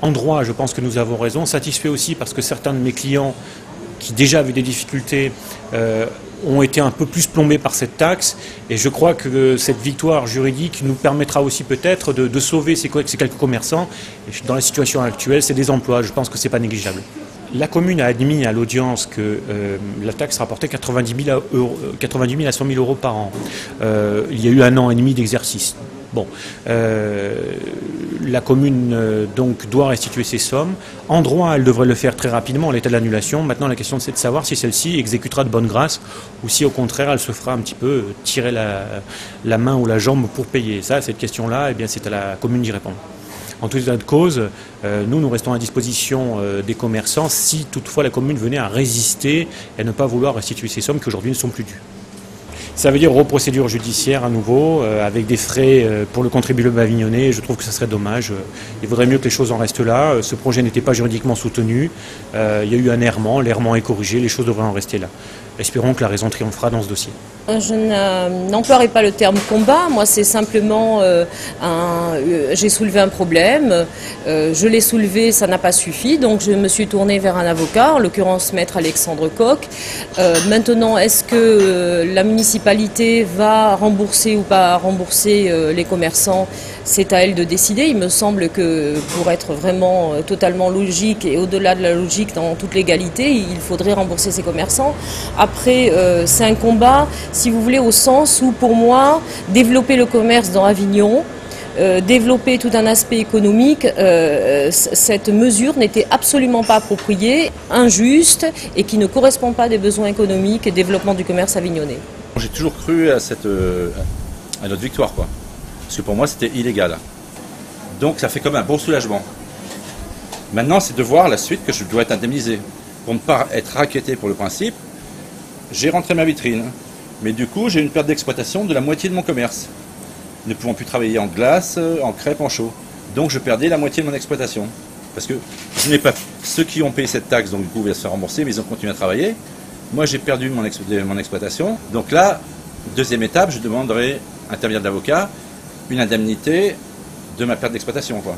En droit, je pense que nous avons raison. Satisfait aussi parce que certains de mes clients qui déjà avaient des difficultés ont été un peu plus plombés par cette taxe. Et je crois que cette victoire juridique nous permettra aussi peut-être de sauver ces quelques commerçants. Et dans la situation actuelle, c'est des emplois. Je pense que ce n'est pas négligeable. La commune a admis à l'audience que la taxe rapportait 90 000 à 100 000 euros par an. Il y a eu 1 an et demi d'exercice. Bon, la commune donc doit restituer ces sommes. En droit, elle devrait le faire très rapidement en l'état de l'annulation. Maintenant, la question c'est de savoir si celle-ci exécutera de bonne grâce ou si au contraire elle se fera un petit peu tirer la main ou la jambe pour payer. Ça, cette question-là, eh bien, c'est à la commune d'y répondre. En tout état de cause, nous restons à disposition des commerçants si toutefois la commune venait à résister et à ne pas vouloir restituer ces sommes qui aujourd'hui ne sont plus dues. Ça veut dire reprocédure judiciaire à nouveau, avec des frais pour le contribuable avignonnais. Je trouve que ça serait dommage. Il vaudrait mieux que les choses en restent là. Ce projet n'était pas juridiquement soutenu. Il y a eu un errement, l'errement est corrigé, les choses devraient en rester là. Espérons que la raison triomphera dans ce dossier. Je n'emploierai pas le terme combat, moi c'est simplement j'ai soulevé un problème, je l'ai soulevé, ça n'a pas suffi, donc je me suis tournée vers un avocat, en l'occurrence maître Alexandre Koch. Maintenant, est-ce que la municipalité va rembourser ou pas rembourser les commerçants? C'est à elle de décider. Il me semble que pour être vraiment totalement logique et au-delà de la logique dans toute légalité, il faudrait rembourser ces commerçants. Après, c'est un combat, si vous voulez, au sens où, pour moi, développer le commerce dans Avignon, développer tout un aspect économique, cette mesure n'était absolument pas appropriée, injuste et qui ne correspond pas des besoins économiques et développement du commerce avignonnais. J'ai toujours cru à notre victoire, quoi. Parce que pour moi, c'était illégal. Donc ça fait comme un bon soulagement. Maintenant, c'est de voir la suite que je dois être indemnisé. Pour ne pas être racketté pour le principe, j'ai rentré ma vitrine. Mais du coup, j'ai une perte d'exploitation de la moitié de mon commerce. Ne pouvant plus travailler en glace, en crêpes, en chaud. Donc je perdais la moitié de mon exploitation. Parce que je n'ai pas ceux qui ont payé cette taxe, donc du coup, ils vont se faire rembourser, mais ils ont continué à travailler. Moi, j'ai perdu mon exploitation. Donc là, deuxième étape, je demanderai, intervenir de l'avocat, une indemnité de ma perte d'exploitation, quoi.